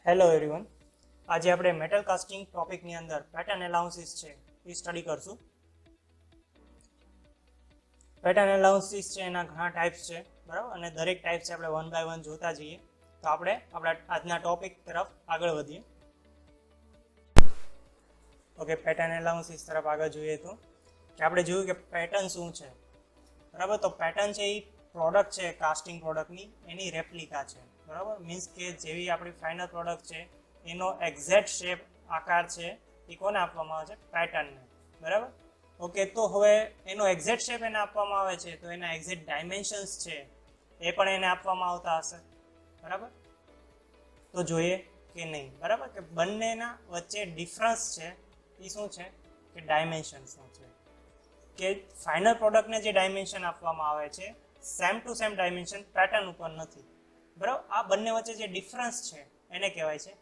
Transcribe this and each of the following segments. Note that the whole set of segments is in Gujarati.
હેલો એવરીવન, આજે આપણે મેટલ કાસ્ટિંગ ટોપિકની અંદર પેટર્ન એનાલિસિસ છે એ સ્ટડી કરશું. પેટર્ન એનાલિસિસ છે એના ઘણા ટાઈપ્સ છે, બરાબર, અને દરેક ટાઈપ્સ આપણે વન બાય વન જોતા જઈએ. તો આપણે આપણા આજના ટોપિક તરફ આગળ વધીએ. ઓકે, પેટર્ન એનાલિસિસ તરફ આગળ જોઈએ તો આપણે જોયું કે પેટર્ન શું છે, બરાબર. તો પેટર્ન છે એ પ્રોડક્ટ છે કાસ્ટિંગ પ્રોડક્ટની, એની રેપ્લિકા છે, બરાબર. મીન્સ કે જેવી આપણી ફાઇનલ પ્રોડક્ટ છે એનો એક્ઝેક્ટ શેપ આકાર છે એ કોને આપવામાં આવે છે? પેટર્નને, બરાબર. ઓકે, તો હવે એનો એક્ઝેક્ટ શેપ એને આપવામાં આવે છે તો એના એક્ઝેક્ટ ડાયમેન્શન્સ છે એ પણ એને આપવામાં આવતા હશે, બરાબર. તો જોઈએ કે નહીં, બરાબર, કે બંનેના વચ્ચે ડિફરન્સ છે એ શું છે કે ડાયમેન્શન શું છે, કે ફાઇનલ પ્રોડક્ટને જે ડાયમેન્શન આપવામાં આવે છે same to same dimension pattern ઉપર નથી, બરાબર. આ બંને વચ્ચે જે ડિફરન્સ છે એને કહેવાય છે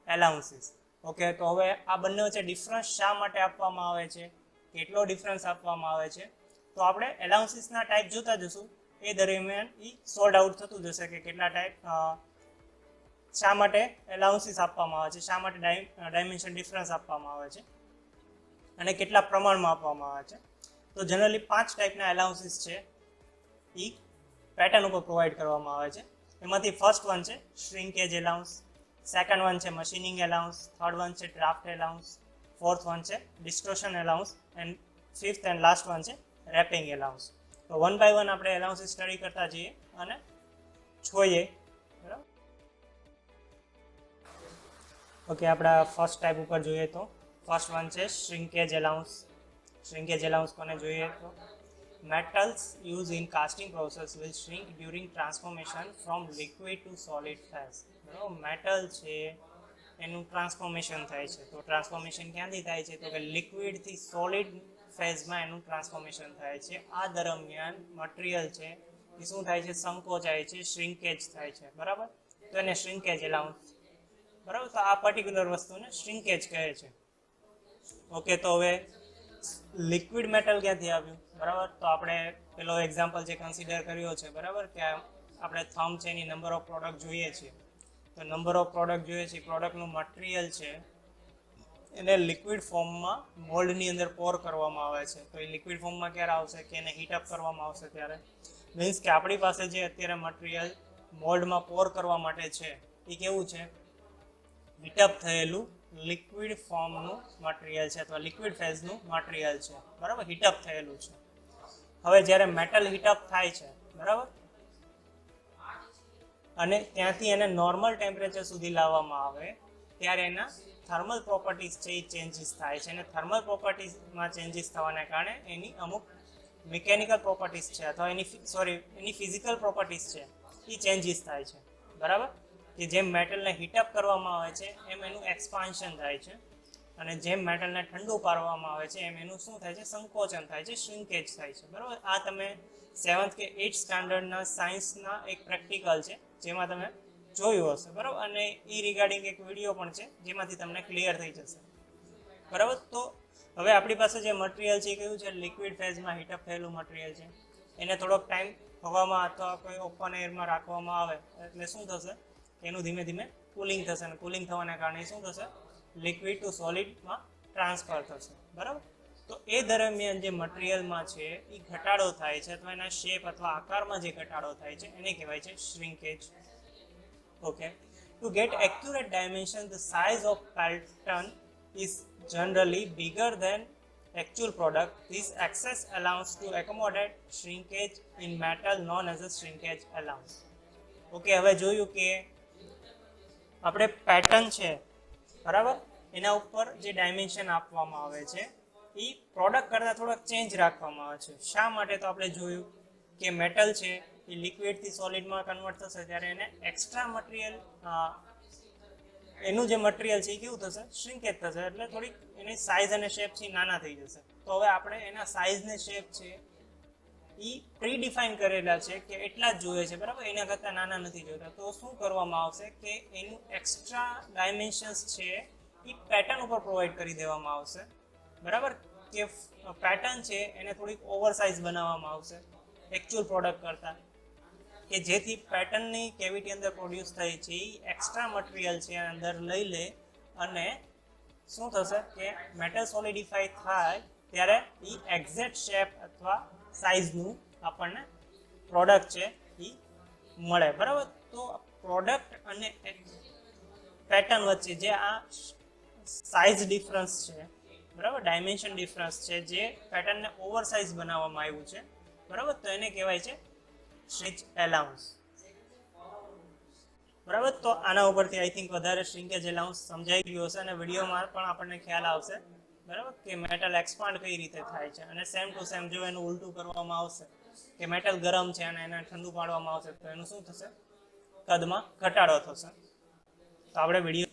એલાઉન્સીસ. ઓકે, તો હવે આ બંને વચ્ચે ડિફરન્સ શા માટે આપવામાં આવે છે, કેટલો ડિફરન્સ આપવામાં આવે છે, તો આપણે એલાઉન્સીસના ટાઈપ જોતા જશું. એ દરમિયાન એ સોલ્ડ આઉટ થતું જશે કે કેટલા ટાઈપ, શા માટે એલાઉન્સીસ આપવામાં આવે છે, શા માટે ડાયમેન્શન ડિફરન્સ આપવામાં આવે છે અને કેટલા પ્રમાણમાં આપવામાં આવે છે. તો જનરલી 5 ટાઈપના એલાઉન્સીસ છે એ પેટર્ન ઉપર પ્રોવાઈડ કરવામાં આવે છે. એમાંથી ફર્સ્ટ વન છે શ્રિંકેજ એલાઉન્સ, સેકન્ડ વન છે મશીનિંગ એલાઉન્સ, થર્ડ વન છે ડ્રાફ્ટ એલાઉન્સ, ફોર્થ વન છે distortion allowance and fifth and last one છે રેપિંગ એલાઉન્સ. તો વન બાય વન આપણે એલાઉન્સીસ સ્ટડી કરતા જઈએ અને જોઈએ, બરાબર. ઓકે, આપણા ફર્સ્ટ ટાઈપ ઉપર જોઈએ તો ફર્સ્ટ વન છે શ્રિંકેજ એલાઉન્સ. શ્રિંકેજ એલાઉન્સ કોને જોઈએ તો metals used in casting process will shrink during transformation from liquid to solid phase. બરાબર, મેટલ છે એનું ટ્રાન્સફોર્મેશન થાય છે, તો ટ્રાન્સફોર્મેશન ક્યાંથી થાય છે તો કે લિક્વિડથી સોલિડ ફેઝમાં એનું ટ્રાન્સફોર્મેશન થાય છે. આ દરમિયાન મટીરિયલ છે એ શું થાય છે? સંકોચાય છે, શ્રિંકેજ થાય છે, બરાબર. તો એને શ્રિંકેજ એલાઉન્સ, બરાબર. તો આ પર્ટિક્યુલર વસ્તુને શ્રિંકેજ કહે છે. ઓકે, તો હવે લિક્વિડ મેટલ ક્યાંથી આવ્યું, બરાબર. તો આપણે પેલો એક્ઝામ્પલ જે કન્સિડર કર્યો છે, બરાબર, કે આપણે થંબ છે એની નંબર ઓફ પ્રોડક્ટ જોઈએ છીએ. તો નંબર ઓફ પ્રોડક્ટ જોઈએ છે, પ્રોડક્ટનું મટીરિયલ છે એને લિક્વિડ ફોર્મમાં મોલ્ડની અંદર પોર કરવામાં આવે છે. તો એ લિક્વિડ ફોર્મમાં ક્યારે આવશે કે એને હીટઅપ કરવામાં આવશે ત્યારે. મીન્સ કે આપણી પાસે જે અત્યારે મટીરિયલ મોલ્ડમાં પોર કરવા માટે છે એ કેવું છે? હીટઅપ થયેલું લિક્વિડ ફોર્મનું મટીરિયલ છે અથવા લિક્વિડ ફેઝનું મટીરિયલ છે, બરાબર, હીટઅપ થયેલું છે. હવે જ્યારે મેટલ હીટઅપ થાય છે, બરાબર, અને ત્યાંથી એને નોર્મલ ટેમ્પરેચર સુધી લાવવામાં આવે ત્યારે એના થર્મલ પ્રોપર્ટીઝ છે એ ચેન્જીસ થાય છે, અને થર્મલ પ્રોપર્ટીઝમાં ચેન્જીસ થવાને કારણે એની અમુક મિકેનિકલ પ્રોપર્ટીઝ છે અથવા એની ફિઝિકલ પ્રોપર્ટીઝ છે એ ચેન્જીસ થાય છે, બરાબર. કે જેમ મેટલને હીટઅપ કરવામાં આવે છે એમ એનું એક્સપાન્શન થાય છે, અને જેમ મેટલને ઠંડુ પાડવામાં આવે છે એમ એનું શું થાય છે? સંકોચન થાય છે, શ્રિંકેજ થાય છે, બરાબર. આ તમે 7th કે 8th સ્ટાન્ડર્ડના સાયન્સના એક પ્રેક્ટિકલ છે જેમાં તમે જોયું હશે, બરાબર, અને એ રિગાર્ડિંગ એક વિડીયો પણ છે જેમાંથી તમને ક્લિયર થઈ જશે, બરાબર. તો હવે આપણી પાસે જે મટીરિયલ છે એ કયું છે? લિક્વિડ ફેઝમાં હીટઅપ થયેલું મટીરિયલ છે. એને થોડોક ટાઈમ હવામાં અથવા કોઈ ઓપન એરમાં રાખવામાં આવે એટલે શું થશે? એનું ધીમે ધીમે કુલિંગ થશે, અને કુલિંગ થવાને કારણે શું થશે? લિક્વિડ ટુ સોલિડમાં ટ્રાન્સફર થશે, બરાબર. તો એ દરમિયાન જે મટીરિયલમાં છે એ ઘટાડો થાય છે અથવા એના શેપ અથવા આકારમાં જે ઘટાડો થાય છે એને કહેવાય છે shrinkage. Okay, to get accurate dimension the size of pattern is generally bigger than actual product. This access allows to accommodate shrinkage in metal known as a shrinkage allowance. Okay, હવે જોયું કે આપણે પેટર્ન છે, બરાબર, એના ઉપર જે ડાયમેન્શન આપવામાં આવે છે એ પ્રોડક્ટ કરતાં થોડોક ચેન્જ રાખવામાં આવે છે. શા માટે? તો આપણે જોયું કે મેટલ છે એ લિક્વિડથી સોલિડમાં કન્વર્ટ થશે ત્યારે એને એક્સ્ટ્રા મટીરિયલ, એનું જે મટીરિયલ છે એ કેવું થશે? શ્રિંકેજ થશે, એટલે થોડીક એની સાઇઝ અને શેપ છે નાના થઈ જશે. તો હવે આપણે એના સાઇઝ ને શેપ છે એ પ્રી ડિફાઇન કરેલા છે કે એટલા જ જોઈએ છે, બરાબર, એના કરતાં નાના નથી જોઈતા. તો શું કરવામાં આવશે કે એનું એક્સ્ટ્રા ડાયમેન્શન્સ છે એ પેટર્ન ઉપર પ્રોવાઈડ કરી દેવામાં આવશે, બરાબર. કે પેટર્ન છે એને થોડીક ઓવર સાઇઝ બનાવવામાં આવશે એકચ્યુઅલ પ્રોડક્ટ કરતાં. કે જેથી પેટર્નની કેવિટી અંદર પ્રોડ્યુસ થઈ છે એ એક્સ્ટ્રા મટીરિયલ છે અંદર લઈ લે અને શું થશે કે મેટલ સોલિડિફાઈ થાય ત્યારે એ એક્ઝેક્ટ શેપ અથવા સાઇઝનું આપણને પ્રોડક્ટ છે એ મળે, બરાબર. તો પ્રોડક્ટ અને પેટર્ન વચ્ચે જે આ સાઇઝ ડિફરન્સ છે, બરાબર, ડાયમેન્શન ડિફરન્સ છે, જે પેટર્નને ઓવર સાઇઝ બનાવવામાં આવ્યું છે, બરાબર, તો એને કહેવાય છે શ્રિંચ એલાઉન્સ, બરાબર. તો આના ઉપરથી આઈ થિંક વધારે શ્રિંકેજ એલાઉન્સ સમજાઈ ગયું હશે અને વિડીયોમાં પણ આપણને ખ્યાલ આવશે, બરાબર, કે મેટલ એક્સપાન્ડ કઈ રીતે થાય છે. અને સેમ ટુ સેમ જો એનું ઉલટું કરવામાં આવશે કે મેટલ ગરમ છે અને એને ઠંડુ પાડવામાં આવશે તો એનું શું થશે, કદમાં ઘટાડો થશે. તો આપણે વિડીયો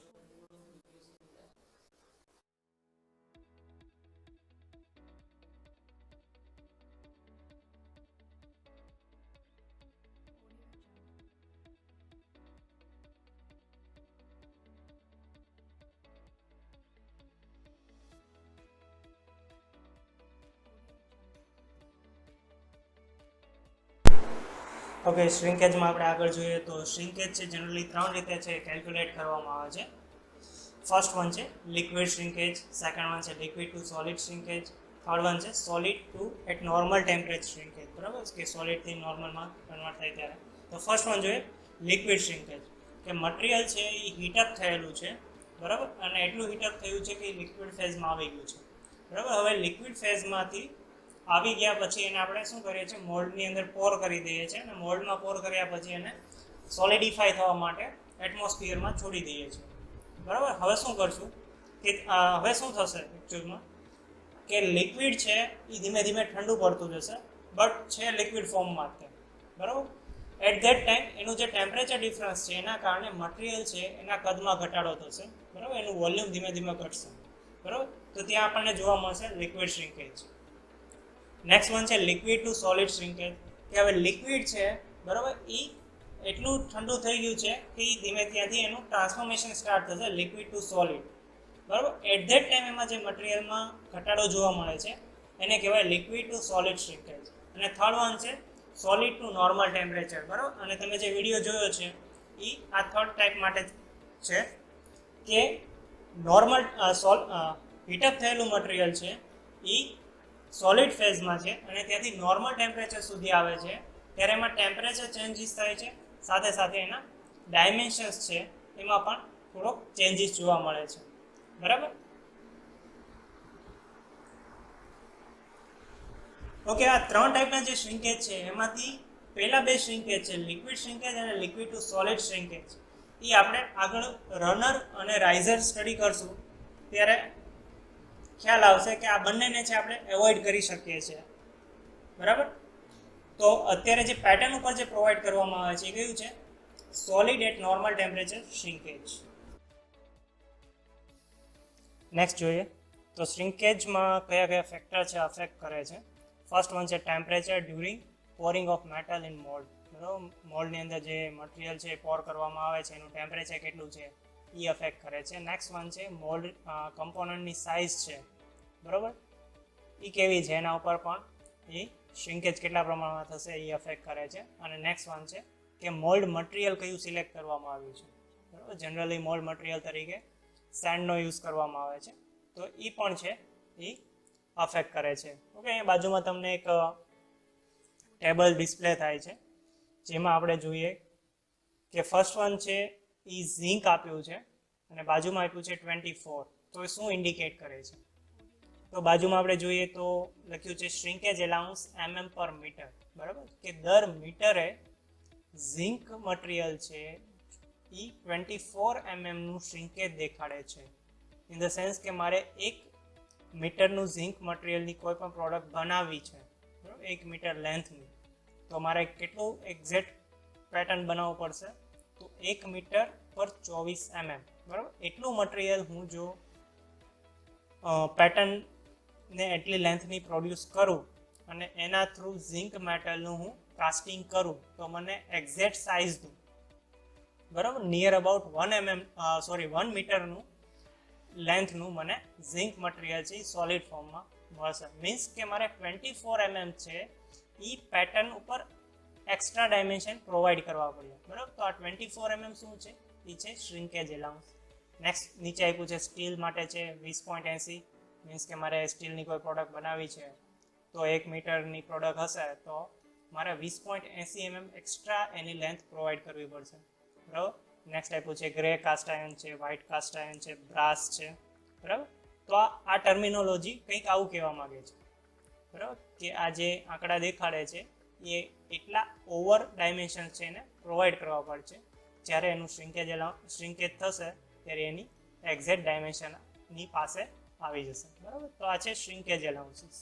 ઓકે, શ્રિંકેજમાં આપણે આગળ જોઈએ તો શ્રિંકેજ છે જનરલી 3 રીતે છે કેલ્ક્યુલેટ કરવામાં આવે છે. ફર્સ્ટ વન છે લિક્વિડ શ્રિંકેજ, સેકન્ડ વન છે liquid to solid shrinkage, third one છે solid to at normal temperature shrinkage, બરાબર, કે સોલિડથી નોર્મલમાં કન્વર્ટ થાય ત્યારે. તો ફર્સ્ટ વન જોઈએ લિક્વિડ શ્રિંકેજ, કે મટીરિયલ છે એ હીટઅપ થયેલું છે, બરાબર, અને એટલું હીટઅપ થયું છે કે લિક્વિડ ફેઝમાં આવી ગયું છે, બરાબર. હવે લિક્વિડ ફેઝમાંથી આવી ગયા પછી એને આપણે શું કરીએ છીએ, મોલ્ડની અંદર પોર કરી દઈએ છીએ અને મોલ્ડમાં પોર કર્યા પછી એને સોલિડિફાઈ થવા માટે એટમોસ્ફિયરમાં છોડી દઈએ છીએ, બરાબર. હવે શું કરશું કે હવે શું થશે એકચ્યુઅલમાં કે લિક્વિડ છે એ ધીમે ધીમે ઠંડુ પડતું જશે, બટ છે લિક્વિડ ફોર્મમાં જ, બરાબર. એટ ધેટ ટાઈમ એનું જે ટેમ્પરેચર ડિફરન્સ છે એના કારણે મટીરિયલ છે એના કદમાં ઘટાડો થશે, બરાબર, એનું વોલ્યુમ ધીમે ધીમે ઘટશે, બરાબર. તો ત્યાં આપણને જોવા મળશે લિક્વિડ શ્રિંકેજ. નેક્સ્ટ વન છે લિક્વિડ ટુ સોલિડ શ્રિંકેજ, કે હવે લિક્વિડ છે, બરાબર, એ એટલું ઠંડુ થઈ ગયું છે કે એ ધીમે ત્યાંથી એનું ટ્રાન્સફોર્મેશન સ્ટાર્ટ થશે લિક્વિડ ટુ સોલિડ, બરાબર. એટ ધેટ ટાઈમ એમાં જે મટીરિયલમાં ઘટાડો જોવા મળે છે એને કહેવાય લિક્વિડ ટુ સોલિડ શ્રિંકેજ. અને થર્ડ વન છે સોલિડ ટુ નોર્મલ ટેમ્પરેચર, બરાબર. અને તમે જે વિડીયો જોયો છે એ આ થર્ડ ટાઈપ માટે છે કે નોર્મલ હીટઅપ થયેલું મટીરિયલ છે એ સોલિડ ફેઝમાં છે અને ત્યાંથી નોર્મલ ટેમ્પરેચર સુધી આવે છે ત્યારે એમાં ટેમ્પરેચર ચેન્જીસ થાય છે, સાથે સાથે એના ડાયમેન્શન્સ છે એમાં પણ થોડોક ચેન્જીસ જોવા મળે છે, બરાબર. ઓકે, આ 3 ટાઈપના જે શ્રિંકેજ છે એમાંથી પહેલા 2 શ્રિંકેજ છે લિક્વિડ શ્રિંકેજ અને લિક્વિડ ટુ સોલિડ શ્રિંકેજ, એ આપણે આગળ રનર અને રાઇઝર સ્ટડી કરશું ત્યારે ખ્યાલ આવશે કે આ બંનેને છે આપણે એવોઇડ કરી શકીએ છીએ, બરાબર. તો અત્યારે જે પેટર્ન ઉપર જે પ્રોવાઈડ કરવામાં આવે છે એ કયું છે, solid at normal temperature shrinkage. Next જોઈએ તો શ્રિંકેજમાં કયા કયા ફેક્ટર છે અફેક્ટ કરે છે. ફર્સ્ટ વન છે temperature during pouring of metal in mould, બરાબર. મોલ્ડની અંદર જે મટીરિયલ છે પોર કરવામાં આવે છે એનું ટેમ્પરેચર કેટલું છે એ અફેક્ટ કરે છે. નેક્સ્ટ વન છે મોલ્ડ કમ્પોનન્ટની સાઇઝ છે, બરાબર, એ કેવી છે એના ઉપર પણ એ શ્રિંકેજ કેટલા પ્રમાણમાં થશે એ અફેક્ટ કરે છે. અને નેક્સ્ટ વન છે કે મોલ્ડ મટીરિયલ કયું સિલેક્ટ કરવામાં આવ્યું છે, બરાબર. જનરલી મોલ્ડ મટીરિયલ તરીકે સેન્ડનો યુઝ કરવામાં આવે છે, તો એ પણ છે એ અફેક્ટ કરે છે. ઓકે, અહીંયા બાજુમાં તમને એક ટેબલ ડિસ્પ્લે થાય છે જેમાં આપણે જોઈએ કે ફર્સ્ટ વન છે એ ઝિંક આપ્યું છે અને બાજુમાં આપ્યું છે 24. તો એ શું ઇન્ડિકેટ કરે છે, તો બાજુમાં આપણે જોઈએ તો લખ્યું છે શ્રિંકેજ એલાઉન્સ પર મીટર, બરાબર, કે દર મીટરે ઝિંક મટીરિયલ છે એ 24 નું શ્રિંકેજ દેખાડે છે. ઇન ધ સેન્સ કે મારે 1 મીટરનું ઝિંક મટીરિયલની કોઈ પણ પ્રોડક્ટ બનાવવી છે, બરાબર, 1 મીટર લેન્થની, તો મારે કેટલું એક્ઝેક્ટ પેટર્ન બનાવવું પડશે, તો 1 મીટર પર 24 બરાબર. એટલું મટીરિયલ હું જો પેટર્નને એટલી લેન્થની પ્રોડ્યુસ કરું અને એના થ્રુ ઝિંક મેટલનું હું કાસ્ટિંગ કરું તો મને એક્ઝેક્ટ સાઇઝનું, બરાબર, નિયર અબાઉટ 1 મીટરનું લેન્થનું મને ઝિંક મટીરિયલ છે એ સોલિડ ફોર્મમાં મળશે. મીન્સ કે મારે 24 છે એ પેટર્ન ઉપર એક્સ્ટ્રા ડાયમેન્શન પ્રોવાઈડ કરવા પડે, બરાબર. તો આ 24 mm શું છે? એ છે શ્રિંકેજ એલાઉન્સ. નેક્સ્ટ નીચે આપ્યું છે સ્ટીલ માટે છે 20.80, મીન્સ કે મારે સ્ટીલની કોઈ પ્રોડક્ટ બનાવવી છે તો 1 મીટરની પ્રોડક્ટ હશે તો મારે 20.80 mm એક્સ્ટ્રા એની લેન્થ પ્રોવાઈડ કરવી પડશે, બરાબર. નેક્સ્ટ આપ્યું છે ગ્રે કાસ્ટ આયર્ન છે, વ્હાઇટ કાસ્ટ આયર્ન છે, બ્રાસ છે, બરાબર. તો આ ટર્મિનોલોજી કંઈક આવું કહેવા માંગે છે, બરાબર, કે આ જે આંકડા દેખાડે છે એ એટલા ઓવર ડાયમેન્શન છે એને પ્રોવાઈડ કરવા પડશે. જ્યારે એનું શ્રિંકેજ થશે ત્યારે એની એક્ઝેક્ટ ડાયમેન્શનની પાસે આવી જશે, બરાબર. તો આ છે શ્રિંકેજ એલાઉન્સીસ.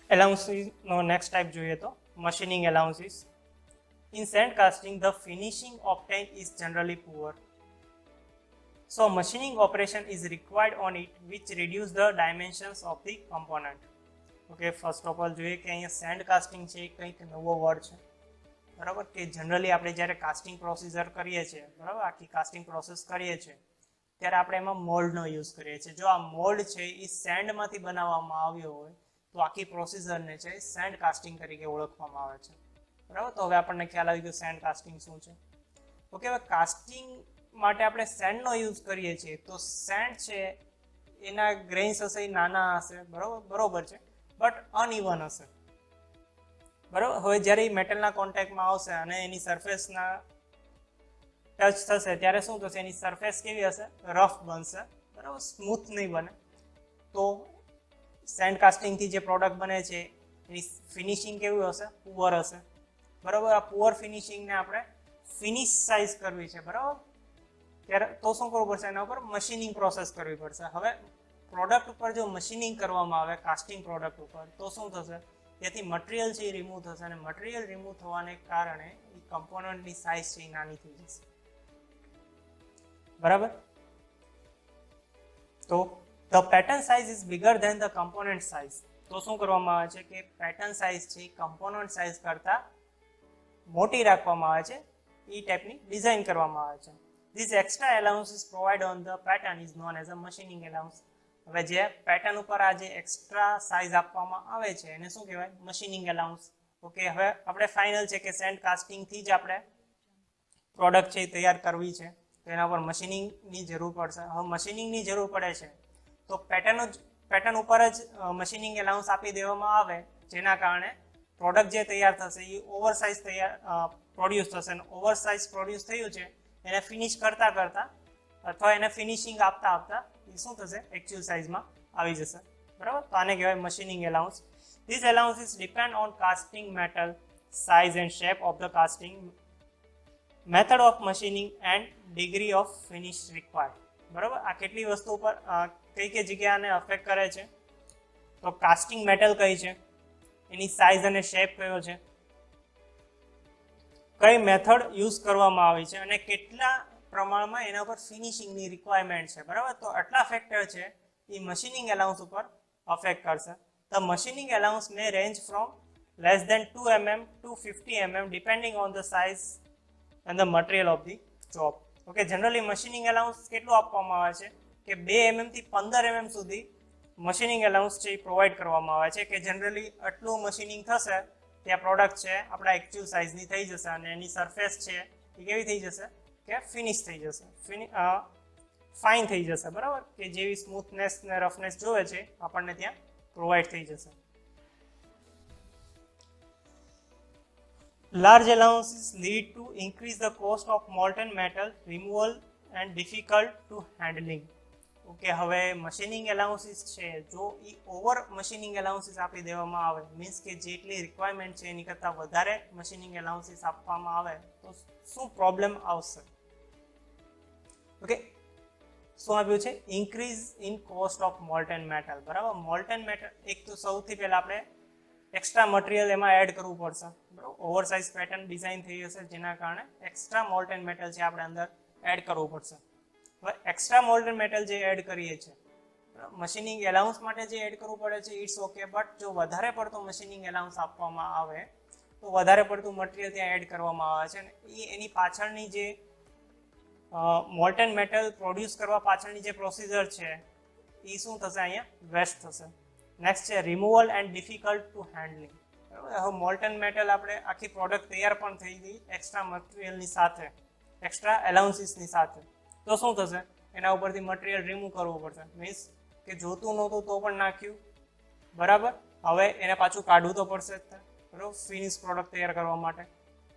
એલાઉન્સીસનો નેક્સ્ટ ટાઈપ જોઈએ તો machining allowances. In sand casting, the finishing obtained is generally poor. So machining operation is required on it, which reduce the dimensions of the component. Okay, first of all જોઈએ કે અહીંયા સેન્ડ કાસ્ટિંગ છે કંઈક નવો વર્ડ છે, બરાબર, કે જનરલી આપણે જ્યારે કાસ્ટિંગ પ્રોસીજર કરીએ છીએ, બરાબર, આખી કાસ્ટિંગ પ્રોસેસ કરીએ છીએ ત્યારે આપણે એમાં મોલ્ડનો યુઝ કરીએ છીએ. જો આ મોલ્ડ છે એ સેન્ડમાંથી બનાવવામાં આવ્યો હોય તો આખી પ્રોસીજરને છે સેન્ડ કાસ્ટિંગ તરીકે ઓળખવામાં આવે છે, બરાબર. તો હવે આપણને ખ્યાલ આવી ગયો સેન્ડ કાસ્ટિંગ શું છે. ઓકે, હવે કાસ્ટિંગ માટે આપણે સેન્ડનો યુઝ કરીએ છીએ તો સેન્ડ છે એના ગ્રેન્સ હશે એ નાના હશે, બરોબર છે, બટ અનઇવન હશે, બરાબર. હવે જ્યારે એ મેટલના કોન્ટેક્ટમાં આવશે અને એની સરફેસના ટચ થશે ત્યારે શું થશે? એની સરફેસ કેવી હશે? રફ બનશે, બરાબર, સ્મૂથ નહીં બને. તો સેન્ડ કાસ્ટિંગથી જે પ્રોડક્ટ બને છે એની ફિનિશિંગ કેવી હશે? પુઅર હશે, બરાબર. આ પુઅર ફિનિશિંગને આપણે ફિનિશ સાઇઝ કરવી છે, બરાબર, ત્યારે તો શું કરવું પડશે? એના ઉપર મશીનિંગ પ્રોસેસ કરવી પડશે. હવે પ્રોડક્ટ ઉપર જો મશીનિંગ કરવામાં આવે કાસ્ટિંગ પ્રોડક્ટ ઉપર તો શું થશે? ત્યાંથી મટીરિયલ છે એ રિમૂવ થશે અને મટીરિયલ રિમૂવ થવાને કારણે એ કમ્પોનન્ટની સાઇઝ છે એ નાની થઈ જશે, બરાબર. તો the pattern size is bigger than the component size. તો શું કરવામાં આવે છે કે પેટર્ન સાઇઝ છે કમ્પોનન્ટ સાઇઝ કરતા મોટી રાખવામાં આવે છે, એ ટાઈપની ડિઝાઇન કરવામાં આવે છે. This extra allowances provide on the pattern is known as a machining allowance. હવે જે પેટર્ન ઉપર આ જે એક્સ્ટ્રા સાઇઝ આપવામાં આવે છે એને શું કહેવાય? Machining allowance. ઓકે, હવે આપણે ફાઇનલ છે કે સેન્ડ કાસ્ટિંગથી જ આપણે પ્રોડક્ટ છે એ તૈયાર કરવી છે તો એના પર મશીનિંગની જરૂર પડશે. હવે મશીનિંગની જરૂર પડે છે તો પેટર્ન ઉપર જ મશીનિંગ એલાઉન્સ આપી દેવામાં આવે જેના કારણે પ્રોડક્ટ જે તૈયાર થશે એ ઓવરસાઇઝ પ્રોડ્યુસ થશે અને ઓવરસાઇઝ પ્રોડ્યુસ થયું છે એને ફિનિશ કરતા અથવા એને ફિનિશિંગ આપતા એ શું થશે? એકચ્યુઅલ સાઇઝમાં આવી જશે, બરાબર. તો આને કહેવાય machining allowance. This allowances depend on casting metal, size and shape of the casting, method of machining and degree of finish required, બરાબર. આ કેટલી વસ્તુ પર કઈ જગ્યાને અફેક્ટ કરે છે? તો કાસ્ટિંગ મેટલ કઈ છે, એની સાઇઝ અને શેપ કયો છે, કઈ મેથડ યુઝ કરવામાં આવી છે અને કેટલા પ્રમાણમાં એના પર ફિનિશિંગની રિક્વાયરમેન્ટ છે, બરાબર. તો આટલા ફેક્ટર છે એ મશીનિંગ એલાઉન્સ ઉપર અફેક્ટ કરશે. The machining allowance may range from less than 2 mm to 50 mm depending on the size and the material of the job. Okay, generally machining allowance કેટલું આપવામાં આવે છે કે 2 mm થી 15 mm સુધી મશીનિંગ એલાઉન્સ છે એ પ્રોવાઈડ કરવામાં આવે છે કે જનરલી આટલું મશીનિંગ થશે ત્યાં પ્રોડક્ટ છે આપણા એકચ્યુઅલ સાઇઝની થઈ જશે અને એની સરફેસ છે એ કેવી થઈ જશે કે ફિનિશ થઈ જશે, ફાઇન થઈ જશે, બરાબર, કે જેવી સ્મૂથનેસ ને રફનેસ જોવે છે આપણને ત્યાં પ્રોવાઈડ થઈ જશે. Large allowances lead to increase the cost of molten metal removal and difficult to handling. Okay, હવે મશીનિંગ એલાઉન્સીસ છે જો એ ઓવર મશીનિંગ એલાઉન્સીસ આપી દેવામાં આવે, મીન્સ કે જેટલી રિક્વાયરમેન્ટ છે એની કરતાં વધારે મશીનિંગ એલાઉન્સીસ આપવામાં આવે તો શું પ્રોબ્લેમ આવશે? ઓકે, શું આપ્યું છે? Increase in cost of Moulton metal, બરાબર. મોલ્ટન મેટલ એક તો સૌથી પહેલા આપણે એક્સ્ટ્રા મટીરિયલ એમાં એડ કરવું પડશે, બરાબર. ઓવરસાઇઝ પેટર્ન ડિઝાઇન થઈ હશે જેના કારણે એક્સ્ટ્રા મોલ્ટન મેટલ છે આપણે અંદર એડ કરવું પડશે. હવે એક્સ્ટ્રા મોલ્ટન મેટલ જે એડ કરીએ છીએ મશીનિંગ એલાઉન્સ માટે જે એડ કરવું પડે છે ઇટ્સ ઓકે, બટ જો વધારે પડતો મશીનિંગ એલાઉન્સ આપવામાં આવે તો વધારે પડતું મટીરિયલ ત્યાં એડ કરવામાં આવે છે અને એની પાછળની જે મોલ્ટન મેટલ પ્રોડ્યુસ કરવા પાછળની જે પ્રોસિજર છે એ શું થશે? અહીંયા વેસ્ટ થશે. નેક્સ્ટ છે removal and difficult to handling. બરાબર, હવે મોલ્ટન મેટલ આપણે આખી પ્રોડક્ટ તૈયાર પણ થઈ ગઈ એક્સ્ટ્રા મટીરિયલની સાથે, એક્સ્ટ્રા એલાઉન્સીસની સાથે, તો શું થશે, એના ઉપરથી મટીરિયલ રિમૂવ કરવું પડશે. મીન્સ કે જોતું નહોતું તો પણ નાખ્યું, બરાબર, હવે એને પાછું કાઢવું તો પડશે જ, બરાબર, ફિનિશ પ્રોડક્ટ તૈયાર કરવા માટે.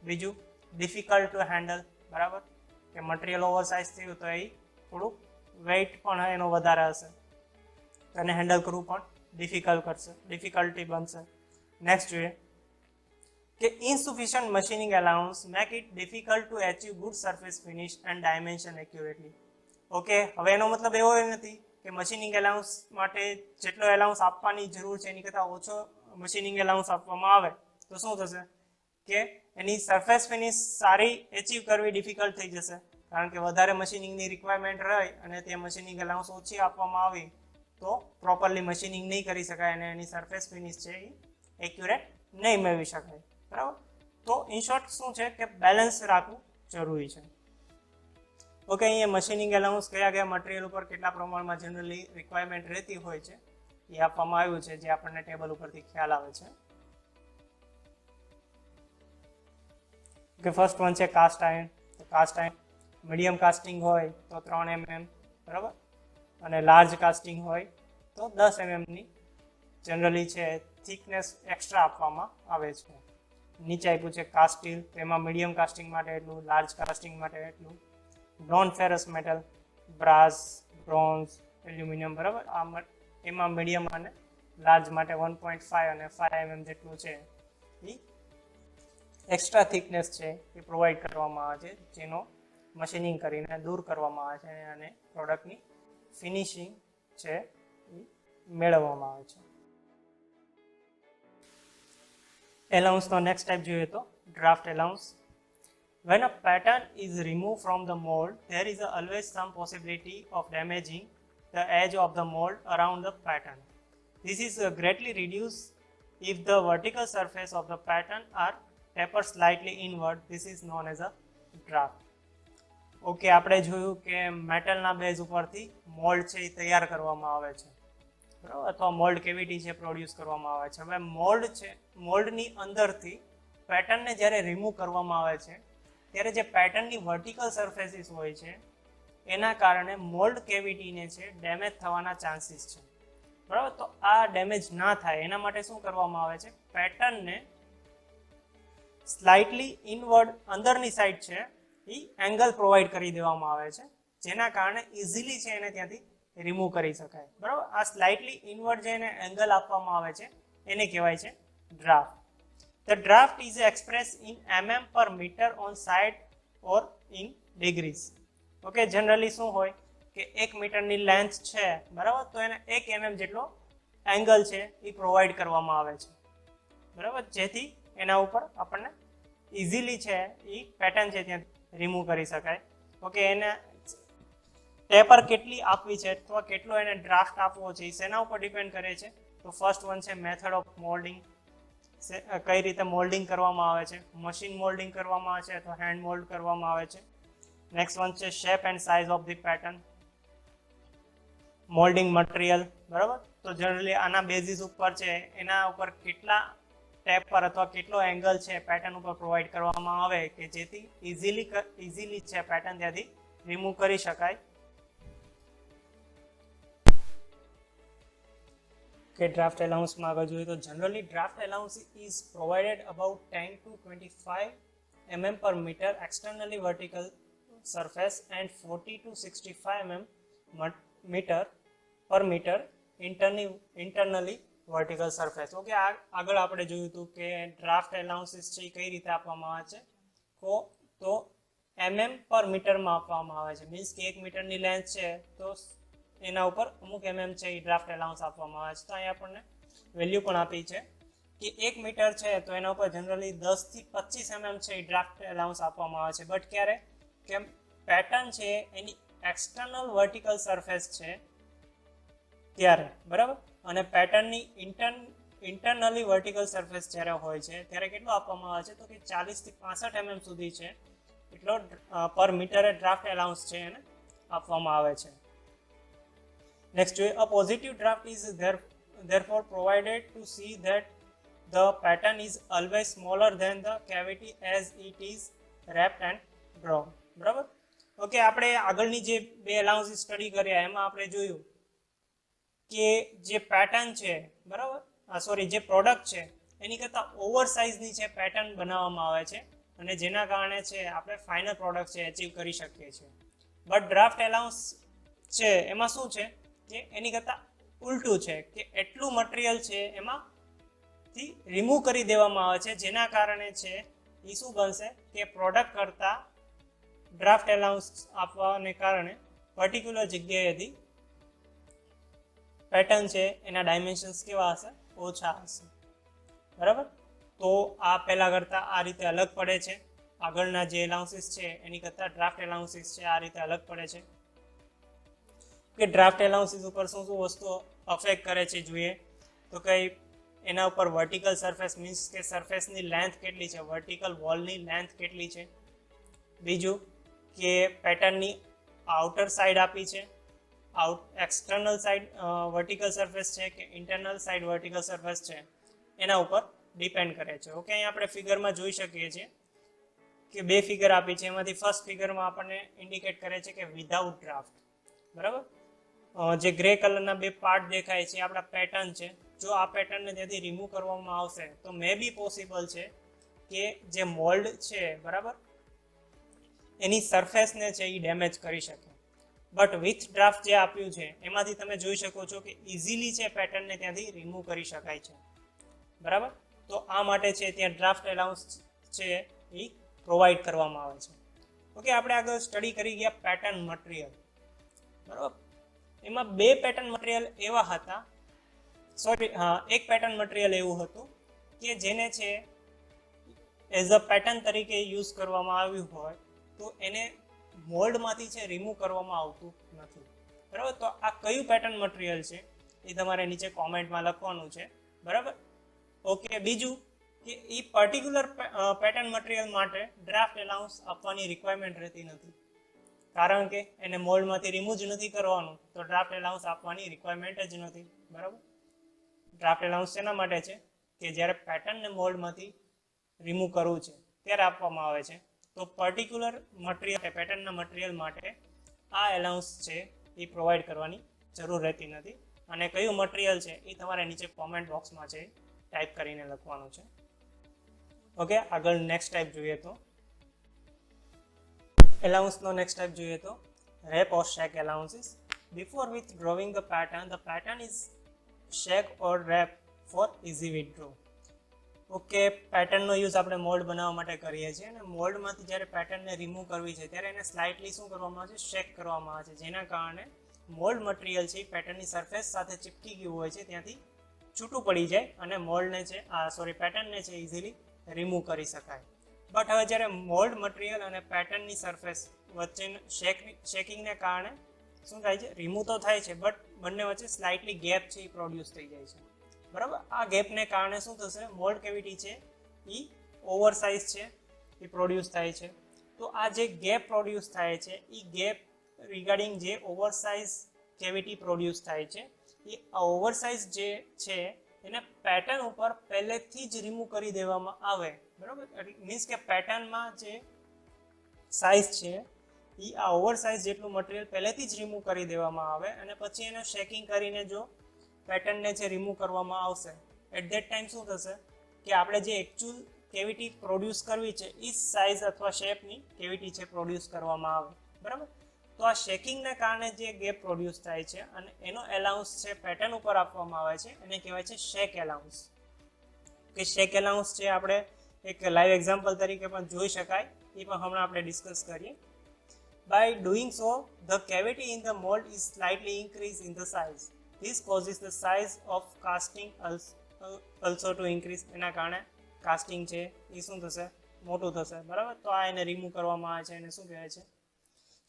બીજું ડિફિકલ્ટ ટુ હેન્ડલ, બરાબર, કે મટીરિયલ ઓવરસાઇઝ થયું તો એ થોડુંક વેઇટ પણ એનો વધારે હશે, એને હેન્ડલ કરવું પણ ડિફિકલ્ટી બનશે. નેક્સ્ટ જોઈએ કે insufficient machining allowance make it difficult to achieve good surface finish and dimension accurately. Okay, હવે એનો મતલબ એવો નથી કે મશીનિંગ એલાઉન્સ માટે જેટલો એલાઉન્સ આપવાની જરૂર છે એની કરતાં ઓછો મશીનિંગ એલાઉન્સ આપવામાં આવે તો શું થશે કે એની સરફેસ ફિનિશ સારી એચીવ કરવી ડિફિકલ્ટ થઈ જશે, કારણ કે વધારે મશીનિંગની રિક્વાયરમેન્ટ રહી અને તે મશીનિંગ એલાઉન્સ ઓછી આપવામાં આવી તો પ્રોપરલી મશીનિંગ નહીં કરી શકાય અને એની સરફેસ ફિનિશ છે એ એક્યુરેટ નહીં મેળવી શકાય. બરાબર, તો ઇન શોર્ટ શું છે કે બેલેન્સ રાખવું જરૂરી છે. ઓકે, અહીંયા મશીનિંગ એલાઉન્સ કયા કયા મટીરિયલ ઉપર કેટલા પ્રમાણમાં જનરલી રિક્વાયરમેન્ટ રહેતી હોય છે એ આપવામાં આવ્યું છે, જે આપણને ટેબલ ઉપરથી ખ્યાલ આવે છે. કે ફર્સ્ટ વન છે કાસ્ટ આયર્ન. તો કાસ્ટ આયર્ન મીડિયમ કાસ્ટિંગ હોય તો 3 mm, બરાબર, અને લાર્જ કાસ્ટિંગ હોય તો 10 mm ની જનરલી છે થિકનેસ એક્સ્ટ્રા આપવામાં આવે છે. નીચે આપ્યું છે કાસ્ટ સ્ટીલ, તેમાં મીડિયમ કાસ્ટિંગ માટે એટલું, લાર્જ કાસ્ટિંગ માટે એટલું. Non ferrous metal, brass, bronze, aluminium, બરાબર, એમાં મીડિયમ અને લાર્જ માટે 1.5 અને 5 mm જેટલું છે એ એક્સ્ટ્રા થિકનેસ છે એ પ્રોવાઈડ કરવામાં આવે છે, જેનો મશીનિંગ કરીને દૂર કરવામાં આવે છે અને પ્રોડક્ટની ફિનિશિંગ છે એ મેળવવામાં આવે છે. એલાઉન્સનો નેક્સ્ટ ટાઈપ જોઈએ તો draft allowance. When a pattern is removed from the mold, there is always some possibility of damaging the edge of the mold around the pattern. This is greatly reduced if the vertical surface of the pattern are tapered slightly inward. This is known as a draft. Okay, આપણે જોયું કે મેટલના બેઝ ઉપરથી મોલ્ડ છે એ તૈયાર કરવામાં આવે છે, બરાબર, અથવા મોલ્ડ કેવિટી છે પ્રોડ્યુસ કરવામાં આવે છે. હવે મોલ્ડ છે, મોલ્ડની અંદરથી પેટર્નને જ્યારે રિમૂવ કરવામાં આવે છે ત્યારે જે પેટર્નની વર્ટિકલ સરફેસીસ હોય છે એના કારણે મોલ્ડ કેવિટીને છે ડેમેજ થવાના ચાન્સીસ છે, બરાબર. તો આ ડેમેજ ના થાય એના માટે શું કરવામાં આવે છે, પેટર્નને સ્લાઇટલી ઇનવર્ડ અંદરની સાઈડ છે એ એંગલ પ્રોવાઈડ કરી દેવામાં આવે છે, જેના કારણે ઇઝીલી છે એને ત્યાંથી રિમૂવ કરી શકાય, બરાબર. આ સ્લાઇટલી ઇનવર્ડ જે એને એંગલ આપવામાં આવે છે એને કહેવાય છે draft. The draft is expressed in mm per meter on side or in degrees. Okay, generally શું હોય કે 1 મીટરની લેન્થ છે, બરાબર, તો એને 1 mm જેટલો એંગલ છે એ પ્રોવાઈડ કરવામાં આવે છે, બરાબર, જેથી એના ઉપર આપણને ઇઝીલી છે એ પેટર્ન છે ત્યાં રિમૂવ કરી શકાય. ઓકે, એને ટેપર કેટલી આપવી છે અથવા કેટલો એને ડ્રાફ્ટ આપવો છે એ શેના ઉપર ડિપેન્ડ કરે છે. તો ફર્સ્ટ વન છે મેથડ ઓફ મોલ્ડિંગ, કઈ રીતે મોલ્ડિંગ કરવામાં આવે છે, મશીન મોલ્ડિંગ કરવામાં આવે છે અથવા હેન્ડ મોલ્ડ કરવામાં આવે છે. નેક્સ્ટ વન છે shape and size of the pattern, moulding material, બરાબર. તો જનરલી આના બેઝિસ ઉપર છે એના ઉપર કેટલા ટેપર અથવા કેટલો એંગલ છે પેટર્ન ઉપર પ્રોવાઈડ કરવામાં આવે કે જેથી ઇઝીલી છે પેટર્ન ત્યાંથી રિમૂવ કરી શકાય. કે ડ્રાફ્ટ એલાઉન્સમાં આગળ જોઈએ તો generally draft allowance is provided about 10 to 25 mm per meter externally vertical surface and 40 to 65 mm per meter internally vertical surface. Okay, આગળ આપણે જોયું હતું કે ડ્રાફ્ટ એલાઉન્સીસ છે એ કઈ રીતે આપવામાં આવે છે, તો mm પર મીટરમાં આપવામાં આવે છે. મીન્સ કે 1 મીટરની લેન્થ છે તો એના ઉપર અમુક mm છે એ ડ્રાફ્ટ એલાઉન્સ આપવામાં આવે છે. તો અહીંયા આપણને વેલ્યુ પણ આપી છે કે 1 મીટર છે તો એના ઉપર જનરલી 10 થી 25 mm છે એ ડ્રાફ્ટ એલાઉન્સ આપવામાં આવે છે. બટ ક્યારે કે પેટર્ન છે એની એક્સટર્નલ વર્ટિકલ સરફેસ છે ત્યારે, બરાબર, અને પેટર્નની ઇન્ટરનલી વર્ટિકલ સરફેસ જ્યારે હોય છે ત્યારે કેટલું આપવામાં આવે છે તો કે 40 થી 65 mm સુધી છે એટલો પર મીટરે ડ્રાફ્ટ એલાઉન્સ છે એને આપવામાં આવે છે. નેક્સ્ટ જોઈએ, a positive draft is therefore provided to see that the pattern is always smaller than the cavity as it is wrapped and drawn. બરાબર. ઓકે, આપણે આગળની જે બે એલાઉન્સીસ સ્ટડી કર્યા એમાં આપણે જોયું કે જે પેટર્ન છે, બરાબર, સોરી, જે પ્રોડક્ટ છે એની કરતાં ઓવર સાઇઝની છે પેટર્ન બનાવવામાં આવે છે અને જેના કારણે છે આપણે ફાઇનલ પ્રોડક્ટ છે અચીવ કરી શકીએ છીએ. બટ ડ્રાફ્ટ એલાઉન્સ છે એમાં શું છે કે એની કરતાં ઉલટું છે કે એટલું મટીરિયલ છે એમાંથી રિમૂવ કરી દેવામાં આવે છે જેના કારણે છે એ શું બનશે કે પ્રોડક્ટ કરતાં ડ્રાફ્ટ એલાઉન્સ આપવાને કારણે પર્ટિક્યુલર જગ્યાએથી પેટર્ન છે એના ડાયમેન્શન્સ કેવા હશે? ઓછા હશે. બરાબર. તો આ પહેલાં કરતાં આ રીતે અલગ પડે છે. આગળના જે એલાઉન્સીસ છે એની કરતાં ડ્રાફ્ટ એલાઉન્સીસ છે આ રીતે અલગ પડે છે. કે ડ્રાફ્ટ એલાઉન્સીસ ઉપર શું શું વસ્તુઓ અફેક્ટ કરે છે જોઈએ તો કંઈ એના ઉપર વર્ટિકલ સરફેસ મીન્સ કે સરફેસની લેન્થ કેટલી છે, વર્ટિકલ વોલની લેન્થ કેટલી છે. બીજું કે પેટર્નની આઉટર સાઈડ આપી છે, એક્સટર્નલ સાઈડ વર્ટિકલ સરફેસ છે કે ઇન્ટરનલ સાઈડ વર્ટિકલ સરફેસ છે એના ઉપર ડિપેન્ડ કરે છે. ઓકે, અહીં આપણે ફિગરમાં જોઈ શકીએ છીએ કે બે ફિગર આપી છે. એમાંથી ફર્સ્ટ ફિગરમાં આપણને ઇન્ડિકેટ કરે છે કે વિધાઉટ ડ્રાફ્ટ. બરાબર. જે ગ્રે કલરના બે પાર્ટ દેખાય છે આપણા પેટર્ન છે. જો આ પેટર્નને ત્યાંથી રિમૂવ કરવામાં આવશે તો મે બી પોસિબલ છે કે જે મોલ્ડ છે, બરાબર, એની સરફેસને છે એ ડેમેજ કરી શકે. બટ વિથ ડ્રાફ્ટ જે આપ્યું છે એમાંથી તમે જોઈ શકો છો કે ઇઝીલી છે પેટર્નને ત્યાંથી રિમૂવ કરી શકાય છે. બરાબર. તો આ માટે છે ત્યાં ડ્રાફ્ટ એલાઉન્સ છે એ પ્રોવાઈડ કરવામાં આવે છે. ઓકે, આપણે આગળ સ્ટડી કરી ગયા પેટર્ન મટીરિયલ. બરાબર. એમાં બે પેટર્ન મટીરિયલ એવા હતા, સોરી, હા, એક પેટર્ન મટીરિયલ એવું હતું કે જેને છે એઝ અ પેટર્ન તરીકે યુઝ કરવામાં આવ્યું હોય તો એને મોલ્ડમાંથી છે રિમૂવ કરવામાં આવતું નથી. બરાબર. તો આ કયું પેટર્ન મટીરિયલ છે એ તમારે નીચે કોમેન્ટમાં લખવાનું છે. બરાબર. ઓકે, બીજું કે એ પર્ટિક્યુલર પેટર્ન મટીરિયલ માટે ડ્રાફ્ટ એલાઉન્સ આપવાની રિક્વાયરમેન્ટ રહેતી નથી, કારણ કે એને મોલ્ડમાંથી રિમૂવ જ નથી કરવાનું તો ડ્રાફ્ટ એલાઉન્સ આપવાની રિક્વાયરમેન્ટ જ નથી. બરાબર. ડ્રાફ્ટ એલાઉન્સ શેના માટે છે કે જ્યારે પેટર્નને મોલ્ડમાંથી રિમૂવ કરવું છે ત્યારે આપવામાં આવે છે. તો પર્ટિક્યુલર મટીરિયલ પેટર્નના મટીરિયલ માટે આ એલાઉન્સ છે એ પ્રોવાઈડ કરવાની જરૂર રહેતી નથી. અને કયું મટીરિયલ છે એ તમારે નીચે કોમેન્ટ બોક્સમાં છે ટાઈપ કરીને લખવાનું છે. ઓકે, આગળ નેક્સ્ટ ટાઈપ જોઈએ તો એલાઉન્સનો નેક્સ્ટ ટાઈપ જોઈએ તો rap or shake allowances. Before withdrawing the pattern is shake or rap for easy withdraw. Okay, પેટર્નનો યુઝ આપણે મોલ્ડ બનાવવા માટે કરીએ છીએ અને મોલ્ડમાંથી જ્યારે પેટર્નને રિમૂવ કરવી છે ત્યારે એને સ્લાઇટલી શું કરવામાં આવે છે? શેક કરવામાં આવે છે, જેના કારણે મોલ્ડ મટીરિયલ છે પેટર્નની સરફેસ સાથે ચીપકી ગયું હોય છે ત્યાંથી છૂટું પડી જાય અને મોલ્ડને છે પેટર્નને છે ઇઝીલી રિમૂવ કરી શકાય. બટ હવે જ્યારે મોલ્ડ મટીરિયલ અને પેટર્નની સરફેસ વચ્ચેનું શેકિંગને કારણે શું થાય છે? રિમૂવ તો થાય છે બટ બંને વચ્ચે સ્લાઇટલી ગેપ છે એ પ્રોડ્યુસ થઈ જાય છે. બરાબર. આ ગેપને કારણે શું થશે? મોલ્ડ કેવિટી છે એ ઓવર સાઇઝ છે એ પ્રોડ્યુસ થાય છે. તો આ જે ગેપ પ્રોડ્યુસ થાય છે એ ગેપ રિગાર્ડિંગ જે ઓવર સાઇઝ કેવિટી પ્રોડ્યુસ થાય છે એ ઓવર સાઇઝ જે છે એને પેટર્ન ઉપર પહેલેથી જ રિમૂવ કરી દેવામાં આવે. બરાબર. મીન્સ કે પેટર્નમાં જે સાઇઝ છે એ આ ઓવર સાઇઝ જેટલું મટીરિયલ પહેલેથી જ રિમૂવ કરી દેવામાં આવે અને પછી એને શેકિંગ કરીને જો પેટર્નને જે રિમૂવ કરવામાં આવશે એટ ધેટ ટાઈમ શું થશે કે આપણે જે એકચ્યુઅલ કેવિટી પ્રોડ્યુસ કરવી છે એ સાઇઝ અથવા શેપની કેવિટી છે પ્રોડ્યુસ કરવામાં આવે. બરાબર. તો આ શેકિંગને કારણે જે ગેપ પ્રોડ્યુસ થાય છે અને એનો એલાઉન્સ છે પેટર્ન ઉપર આપવામાં આવે છે એને કહેવાય છે શેક એલાઉન્સ. કે શેક એલાઉન્સ છે આપણે એક લાઈવ એક્ઝામ્પલ તરીકે પણ જોઈ શકાય, એ પણ હમણાં આપણે ડિસ્કસ કરીએ. By doing so, the cavity in the mold is slightly increased in the size. This causes the size of casting also to increase. એના કારણે કાસ્ટિંગ છે એ શું થશે? મોટું થશે. બરાબર. તો આ એને રિમૂવ કરવામાં આવે છે એને શું કહેવાય છે?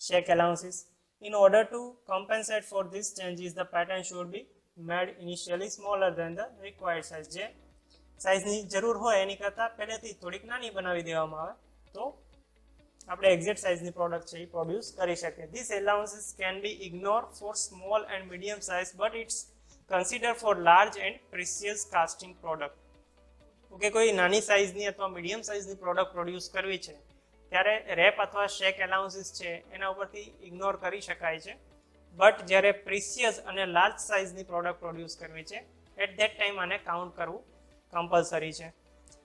શેક allowances. In order to compensate for these changes, the pattern should be made initially smaller than the required size. જે સાઇઝની જરૂર હોય એની કરતાં પહેલેથી થોડીક નાની બનાવી દેવામાં આવે તો આપણે એક્ઝેક્ટ સાઇઝની પ્રોડક્ટ છે એ પ્રોડ્યુસ કરી શકીએ. This allowances can be ignore for small and medium size but it's consider for large and precious casting product. Okay, કોઈ નાની સાઇઝની અથવા મીડિયમ સાઇઝની પ્રોડક્ટ પ્રોડ્યુસ કરવી છે ત્યારે રેપ અથવા શેક એલાઉન્સીસ છે એના ઉપરથી ઇગ્નોર કરી શકાય છે. બટ જ્યારે પ્રિસિયસ અને લાર્જ સાઇઝની પ્રોડક્ટ પ્રોડ્યુસ કરવી છે એટ ધેટ ટાઈમ આને કાઉન્ટ કરવું કમ્પલસરી છે.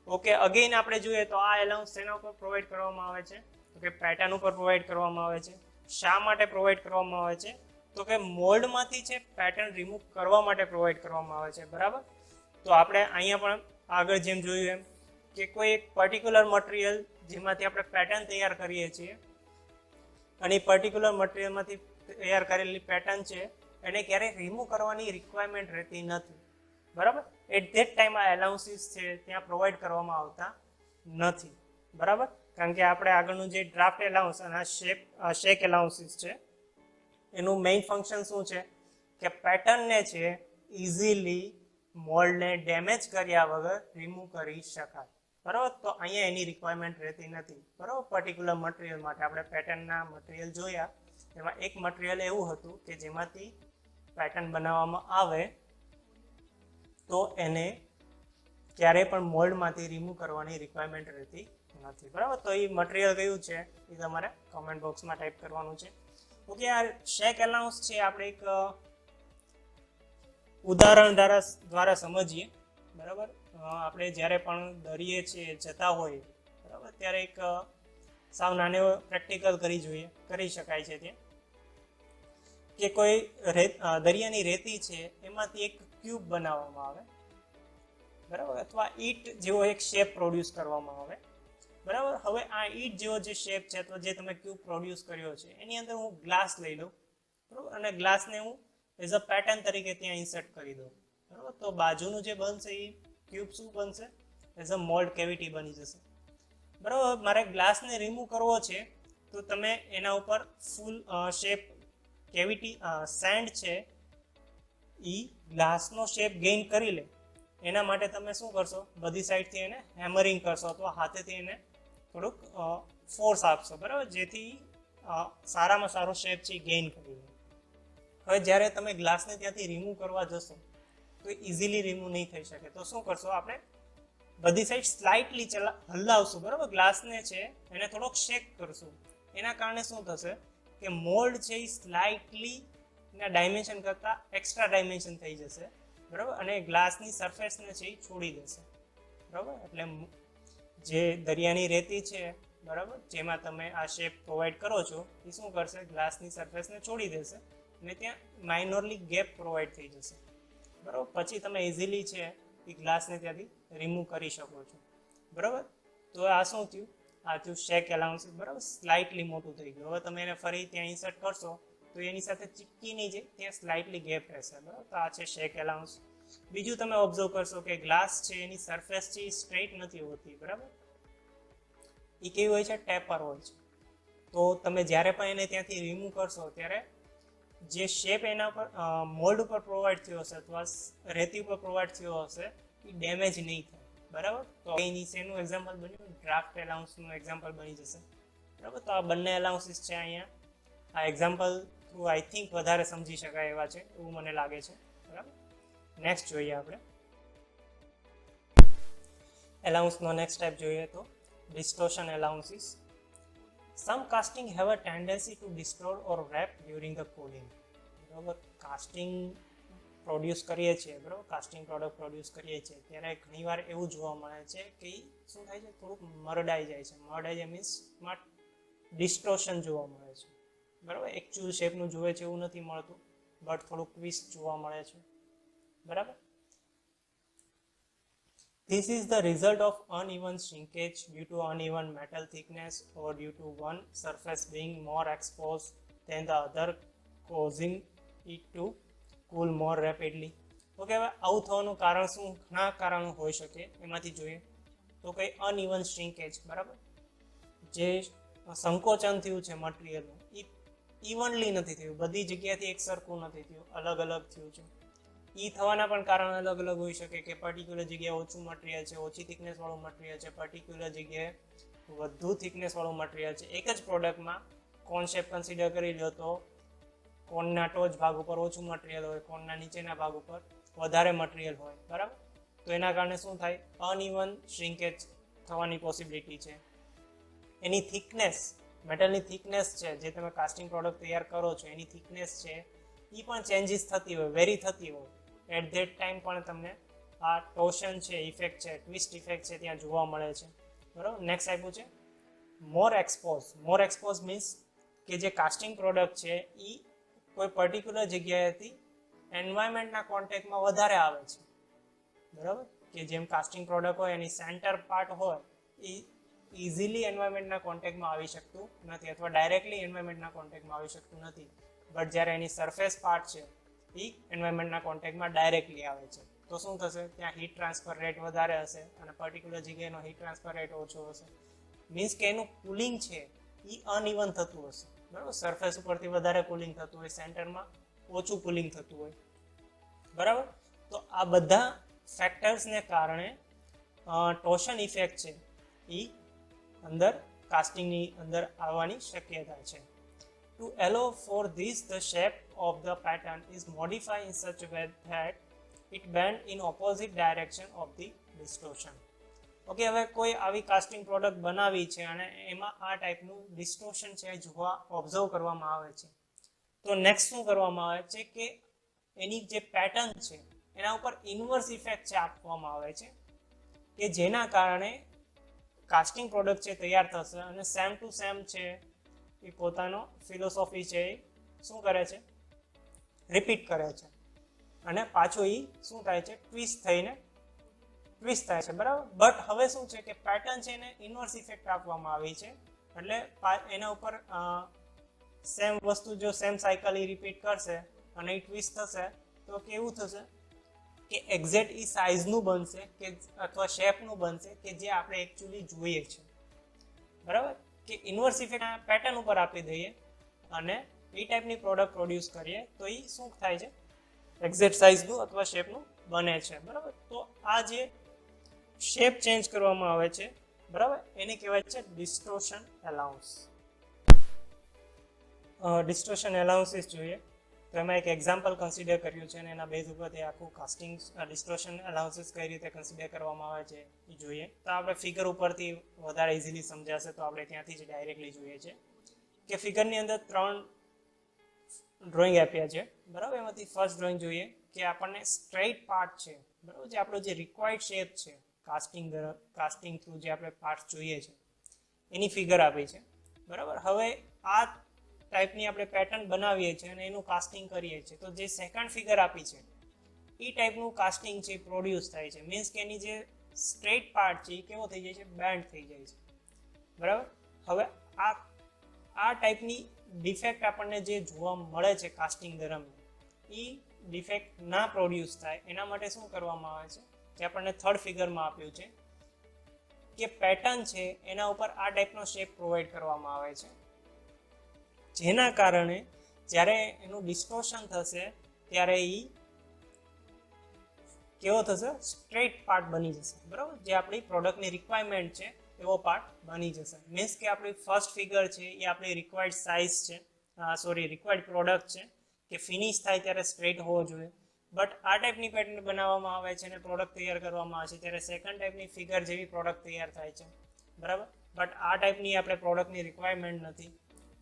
ઓકે, અગેઇન આપણે જોઈએ તો આ એલાઉન્સ તેના ઉપર પ્રોવાઈડ કરવામાં આવે છે, તો કે પેટર્ન ઉપર પ્રોવાઈડ કરવામાં આવે છે. શા માટે પ્રોવાઈડ કરવામાં આવે છે? તો કે મોલ્ડમાંથી છે પેટર્ન રિમૂવ કરવા માટે પ્રોવાઈડ કરવામાં આવે છે. બરાબર, તો આપણે અહીંયા પણ આગળ જેમ જોયું એમ કે કોઈ એક પર્ટિક્યુલર મટીરિયલ જેમાંથી આપણે પેટર્ન તૈયાર કરીએ છીએ અને પર્ટિક્યુલર મટીરિયલમાંથી તૈયાર કરેલી પેટર્ન છે એને ક્યારેય રિમૂવ કરવાની રિક્વાયરમેન્ટ રહેતી નથી. બરાબર, એટ ધેટ ટાઈમ આ એલાઉન્સીસ છે ત્યાં પ્રોવાઈડ કરવામાં આવતા નથી. બરાબર, કારણ કે આપણે આગળનું જે ડ્રાફ્ટ એલાઉન્સ અને આ શેક એલાઉન્સીસ છે એનું મેઇન ફંક્શન શું છે કે પેટર્નને છે ઇઝીલી મોલ્ડને ડેમેજ કર્યા વગર રિમૂવ કરી શકાય. બરાબર, તો અહીંયા એની રિક્વાયરમેન્ટ રહેતી નથી. બરાબર, પર્ટિક્યુલર મટીરિયલ માટે આપણે પેટર્નના મટીરિયલ જોયા, એમાં એક મટીરિયલ એવું હતું કે જેમાંથી પેટર્ન બનાવવામાં આવે તો એને ક્યારેય પણ મોલ્ડમાંથી રિમૂવ કરવાની રિક્વાયરમેન્ટ રહેતી નથી. બરાબર, તો એ મટીરિયલ કયું છે એ તમારે કોમેન્ટ બોક્સમાં ટાઈપ કરવાનું છે. ઓકે, આ શેક એલાઉન્સ છે આપણે એક ઉદાહરણ દ્વારા સમજીએ. બરાબર, આપણે જ્યારે પણ દરિયે છે જતા હોઈએ બરાબર ત્યારે એક સાવ નાનો પ્રેક્ટિકલ કરી શકાય છે ત્યાં કે કોઈ દરિયાની રેતી છે એમાંથી એક ક્યુબ બનાવવામાં આવે. બરાબર, અથવા ઈટ જેવો એક શેપ પ્રોડ્યુસ કરવામાં આવે. બરાબર, હવે આ ઈટ જેવો જે શેપ છે તો જે તમે ક્યુબ પ્રોડ્યુસ કર્યો છે એની અંદર હું ગ્લાસ લઈ લઉં. બરાબર, અને ગ્લાસને હું એઝ અ પેટર્ન તરીકે ત્યાં ઇન્સર્ટ કરી દઉં. બરાબર, તો બાજુનું જે બનશે એ ક્યુબ શું બનશે? એઝ અ મોલ્ડ કેવિટી બની જશે. બરાબર, મારે ગ્લાસને રિમૂવ કરવો છે તો તમે એના ઉપર ફૂલ શેપ કેવિટી સેન્ડ છે એ ગ્લાસનો શેપ ગેઇન કરી લે એના માટે તમે શું કરશો? બધી સાઈડથી એને હેમરિંગ કરશો અથવા હાથેથી એને થોડુંક ફોર્સ આપશો. બરાબર, જેથી સારામાં સારો શેપ છે એ ગેઇન કરી લે. હવે જ્યારે તમે ગ્લાસને ત્યાંથી રિમૂવ કરવા જશો તો ઇઝીલી રિમૂવ નહીં થઈ શકે. તો શું કરશો? આપણે બધી સાઈડ સ્લાઇટલી હલાવશું. બરાબર, ગ્લાસને છે એને થોડોક શેક કરશું. એના કારણે શું થશે કે મોલ્ડ છે એ સ્લાઇટલી એના ડાયમેન્શન કરતાં એક્સ્ટ્રા ડાયમેન્શન થઈ જશે. બરાબર, અને ગ્લાસની સરફેસને છે એ છોડી દેશે. બરાબર, એટલે જે દરિયાની રેતી છે બરાબર જેમાં તમે આ શેપ પ્રોવાઈડ કરો છો એ શું કરશે? ગ્લાસની સરફેસને છોડી દેશે અને ત્યાં માઇનોરલી ગેપ પ્રોવાઈડ થઈ જશે. બરાબર, પછી તમે ઇઝીલી છે એ ગ્લાસને ત્યાંથી રિમૂવ કરી શકો છો. બરાબર, તો આ શું થયું? આ થયું શેક એલાઉન્સ. બરાબર, સ્લાઇટલી મોટું થઈ ગયું. હવે તમે એને ફરી ત્યાં ઇન્સર્ટ કરશો તો એની સાથે ચીપકી નહીં જાય, ત્યાં સ્લાઇટલી ગેપ રહેશે. બરાબર, તો આ છે શેક એલાઉન્સ. બીજું તમે ઓબ્ઝર્વ કરશો કે ગ્લાસ છે એની સરફેસ છે એ સ્ટ્રેટ નથી હોતી. બરાબર, એ કેવી હોય છે? ટેપર હોય છે. તો તમે જ્યારે પણ એને ત્યાંથી રિમૂવ કરશો ત્યારે જે શેપ એના પર મોલ્ડ ઉપર પ્રોવાઈડ થયો હશે અથવા રેતી ઉપર પ્રોવાઈડ થયો હશે એ ડેમેજ નહીં થાય. બરાબર, તો એની શેનું એક્ઝામ્પલ બન્યું? ડ્રાફ્ટ એલાઉન્સનું એક્ઝામ્પલ બની જશે. બરાબર, તો આ બંને એલાઉન્સીસ છે અહીંયા આ એક્ઝામ્પલ થ્રુ આઈ થિંક વધારે સમજી શકાય એવા છે એવું મને લાગે છે. બરાબર, નેક્સ્ટ જોઈએ આપણે એલાઉન્સનો નેક્સ્ટ ટાઈપ જોઈએ તો distortion allowances. Some casting have a tendency to distort or wrap during the cooling. બરાબર, કાસ્ટિંગ પ્રોડ્યુસ કરીએ છીએ, બરાબર, કાસ્ટિંગ પ્રોડક્ટ પ્રોડ્યુસ કરીએ છીએ ત્યારે ઘણીવાર એવું જોવા મળે છે કે શું થાય છે? થોડુંક મરડાઈ જાય છે. મરડાઈ જાય મીન્સ એમાં ડિસ્ટોર્શન જોવા મળે છે. બરાબર, એકચ્યુઅલ શેપનું જોવે છે એવું નથી મળતું, બટ થોડુંક ટ્વિસ્ટ જોવા મળે છે. બરાબર, This is the result of uneven shrinkage due to uneven metal thickness or due to one surface being more exposed than the other, causing it to cool more rapidly. Okay, હવે આવું થવાનું કારણ શું? ઘણા કારણો હોઈ શકે. એમાંથી જોઈએ તો કંઈ અનઇવન શ્રિંકેજ. બરાબર, જે સંકોચન થયું છે મટીરિયલનું એ ઇવનલી નથી થયું, બધી જગ્યાથી એક સરખું નથી થયું, અલગ અલગ થયું છે. એ થવાના પણ કારણ અલગ અલગ હોઈ શકે કે પર્ટિક્યુલર જગ્યાએ ઓછું મટીરિયલ છે, ઓછી થિકનેસ વાળું મટીરિયલ છે, પર્ટિક્યુલર જગ્યાએ વધુ થિકનેસ વાળું મટીરિયલ છે. એક જ પ્રોડક્ટમાં કોન્સેપ્ટ કન્સિડર કરી લો તો કોનના ટોચ ભાગ ઉપર ઓછું મટીરિયલ હોય, કોનના નીચેના ભાગ ઉપર વધારે મટીરિયલ હોય, બરાબર. તો એના કારણે શું થાય, અનઇવન શ્રિંકેજ થવાની પોસિબિલિટી છે. એની થિકનેસ, મેટલની થિકનેસ છે, જે તમે કાસ્ટિંગ પ્રોડક્ટ તૈયાર કરો છો એની થિકનેસ છે એ પણ ચેન્જીસ થતી હોય, વેરી થતી હોય. એટ ધેટ ટાઈમ પણ તમને આ ટોર્શન છે, ઇફેક્ટ છે, ટ્વિસ્ટ ઇફેક્ટ છે ત્યાં જોવા મળે છે, બરાબર. નેક્સ્ટ આપ્યું છે મોર એક્સપોઝ. મોર એક્સપોઝ મીન્સ કે જે કાસ્ટિંગ પ્રોડક્ટ છે એ કોઈ પર્ટિક્યુલર જગ્યાએથી એન્વાયરમેન્ટના કોન્ટેક્ટમાં વધારે આવે છે, બરાબર. કે જેમ કાસ્ટિંગ પ્રોડક્ટ હોય એની સેન્ટર પાર્ટ હોય એ ઇઝીલી એન્વાયરમેન્ટના કોન્ટેક્ટમાં આવી શકતું નથી, અથવા ડાયરેક્ટલી એન્વાયરમેન્ટના કોન્ટેક્ટમાં આવી શકતું નથી. બટ જ્યારે એની સરફેસ પાર્ટ છે એ એન્વાયરમેન્ટના કોન્ટેક્ટમાં ડાયરેક્ટલી આવે છે, તો શું થશે, ત્યાં હીટ ટ્રાન્સફર રેટ વધારે હશે અને પર્ટિક્યુલર જગ્યાએનો હીટ ટ્રાન્સફર રેટ ઓછો હશે. મીન્સ કે એનું કુલિંગ છે એ અનઇવન થતું હશે, બરાબર. સરફેસ ઉપરથી વધારે કુલિંગ થતું હોય, સેન્ટરમાં ઓછું કુલિંગ થતું હોય, બરાબર. તો આ બધા ફેક્ટર્સને કારણે ટોર્શન ઇફેક્ટ છે એ અંદર કાસ્ટિંગની અંદર આવવાની શક્યતા છે. To allow for this, the shape of the pattern is modified in such a way that it bend in opposite direction of the distortion. Okay, હવે કોઈ આવી કાસ્ટિંગ પ્રોડક્ટ બનાવી છે અને એમાં આ ટાઈપનું ડિસ્ટોર્શન છે જોવા ઓબ્ઝર્વ કરવામાં આવે છે, તો નેક્સ્ટ શું કરવામાં આવે છે કે એની જે પેટર્ન છે એના ઉપર ઇન્વર્સ ઇફેક્ટ છે આપવામાં આવે છે, કે જેના કારણે કાસ્ટિંગ પ્રોડક્ટ છે તૈયાર થશે અને સેમ ટુ સેમ છે એ પોતાનો ફિલોસોફી છે એ શું કરે છે, રિપીટ કરે છે, અને પાછું એ શું થાય છે, ટ્વિસ્ટ થાય છે, બરાબર. બટ હવે શું છે કે પેટર્ન છે એને ઇન્વર્સ ઇફેક્ટ આપવામાં આવી છે, એટલે એના ઉપર સેમ વસ્તુ જો સેમ સાયકલ એ રિપીટ કરશે અને એ ટ્વિસ્ટ થશે તો કેવું થશે કે એક્ઝેક્ટ એ સાઇઝનું બનશે કે અથવા શેપનું બનશે કે જે આપણે એકચ્યુઅલી જોઈએ છે, બરાબર. કે ઇન્વર્સ ઇફેક્ટ પેટર્ન ઉપર આપી દઈએ અને એ ટાઈપની પ્રોડક્ટ પ્રોડ્યુસ કરીએ તો એ શું થાય છે, એક્ઝેક્ટ સાઇઝનું અથવા શેપનું બને છે, બરાબર. તો આ જે શેપ ચેન્જ કરવામાં આવે છે, બરાબર, એને કહેવાય છે ડિસ્ટોર્શન એલાઉન્સ. ડિસ્ટોર્શન એલાઉન્સીસ જોઈએ તો એમાં એક એક્ઝામ્પલ કન્સિડર કર્યું છે અને એના બેઝ ઉપરથી આખું કાસ્ટિંગ ડિસ્ટોર્શન એલાઉન્સીસ કઈ રીતે કન્સિડર કરવામાં આવે છે એ જોઈએ. તો આપણે ફિગર ઉપરથી વધારે ઇઝીલી સમજાશે, તો આપણે ત્યાંથી જ ડાયરેક્ટલી જોઈએ છે કે ફિગરની અંદર 3 ડ્રોઈંગ આપ્યા છે, બરાબર. એમાંથી ફર્સ્ટ ડ્રોઈંગ જોઈએ કે આપણને સ્ટ્રેઇટ પાર્ટ છે, બરાબર, જે આપણો જે રિક્વાયર્ડ શેપ છે કાસ્ટિંગ થ્રુ જે આપણે પાર્ટ જોઈએ છે એની ફિગર આપી છે, બરાબર. હવે આ ટાઈપની આપણે પેટર્ન બનાવીએ છીએ અને એનું કાસ્ટિંગ કરીએ છીએ, તો જે સેકન્ડ ફિગર આપી છે એ ટાઈપનું કાસ્ટિંગ છે પ્રોડ્યુસ થાય છે. મીન્સ કે એની જે સ્ટ્રેટ પાર્ટ છે એ કેવો થઈ જાય છે, બેન્ડ થઈ જાય છે, બરાબર. હવે આ ટાઈપની ડિફેક્ટ આપણને જે જોવા મળે છે કાસ્ટિંગ દરમિયાન એ ડિફેક્ટ ના પ્રોડ્યુસ થાય એના માટે શું કરવામાં આવે છે, જે આપણને થર્ડ ફિગરમાં આપ્યું છે કે પેટર્ન છે એના ઉપર આ ટાઈપનો શેપ પ્રોવાઈડ કરવામાં આવે છે, જેના કારણે જ્યારે એનું ડિસ્ટોર્શન થશે ત્યારે એ કેવો થશે, સ્ટ્રેટ પાર્ટ બની જશે, બરાબર. જે આપણી પ્રોડક્ટની રિક્વાયરમેન્ટ છે એવો પાર્ટ બની જશે. મીન્સ કે આપણી ફર્સ્ટ ફિગર છે એ આપણી રિક્વાયર્ડ સાઇઝ છે, રિક્વાયર્ડ પ્રોડક્ટ છે કે ફિનિશ થાય ત્યારે સ્ટ્રેટ હોવો જોઈએ. બટ આ ટાઈપની પેટર્ન બનાવવામાં આવે છે અને પ્રોડક્ટ તૈયાર કરવામાં આવે છે ત્યારે સેકન્ડ ટાઈપની ફિગર જેવી પ્રોડક્ટ તૈયાર થાય છે, બરાબર. બટ આ ટાઈપની આપણે પ્રોડક્ટની રિક્વાયરમેન્ટ નથી,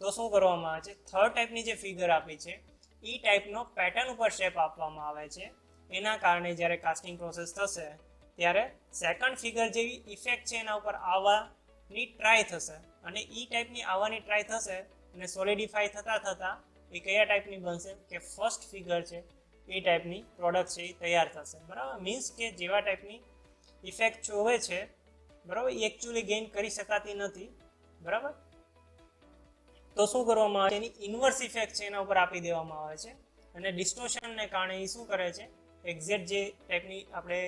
તો શું કરવામાં આવે છે, થર્ડ ટાઈપની જે ફિગર આપી છે એ ટાઈપનો પેટર્ન ઉપર શેપ આપવામાં આવે છે. એના કારણે જ્યારે કાસ્ટિંગ પ્રોસેસ થશે ત્યારે સેકન્ડ ફિગર જેવી ઇફેક્ટ છે એના ઉપર આવવાની ટ્રાય થશે અને એ ટાઈપની આવવાની ટ્રાય થશે અને સોલિડિફાઈ થતાં એ કયા ટાઈપની બનશે કે ફર્સ્ટ ફિગર છે એ ટાઈપની પ્રોડક્ટ છે એ તૈયાર થશે, બરાબર. મીન્સ કે જેવા ટાઈપની ઇફેક્ટ જોવે છે, બરાબર, એ એકચ્યુઅલી ગેઇન કરી શકાતી નથી, બરાબર. તો શું કરવામાં આવે છે, એની ઇન્વર્સ ઇફેક્ટ છે એના ઉપર આપી દેવામાં આવે છે અને ડિસ્ટોર્શનને કારણે એ શું કરે છે, એક્ઝેક્ટ જે ટાઈપની આપણે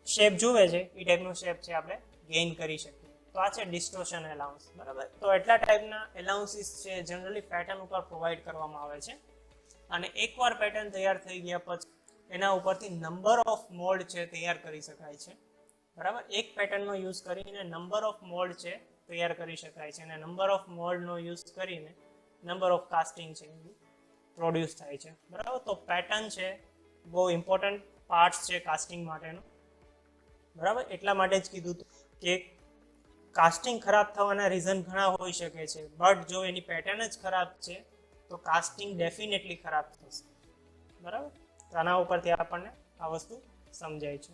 શેપ જોવે છે એ ટાઈપનો શેપ છે આપણે ગેઇન કરી શકીએ. તો આ છે ડિસ્ટોર્શન એલાઉન્સ, બરાબર. તો એટલા ટાઈપના એલાઉન્સીસ છે જનરલી પેટર્ન ઉપર પ્રોવાઈડ કરવામાં આવે છે અને એકવાર પેટર્ન તૈયાર થઈ ગયા પછી એના ઉપરથી નંબર ઓફ મોલ્ડ છે તૈયાર કરી શકાય છે, બરાબર. એક પેટર્નનો યુઝ કરીને નંબર ઓફ મોલ્ડ છે તૈયાર કરી શકાય છે અને નંબર ઓફ મોલ્ડનો યુઝ કરીને નંબર ઓફ કાસ્ટિંગ છે પ્રોડ્યુસ થાય છે, બરાબર. તો પેટર્ન છે બહુ ઇમ્પોર્ટન્ટ પાર્ટ્સ છે કાસ્ટિંગ માટેનો, બરાબર. એટલા માટે જ કીધું કે કાસ્ટિંગ ખરાબ થવાના રીઝન ઘણા હોઈ શકે છે, બટ જો એની પેટર્ન જ ખરાબ છે તો કાસ્ટિંગ ડેફિનેટલી ખરાબ થશે, બરાબર. તો આના ઉપરથી આપણને આ વસ્તુ સમજાય છે.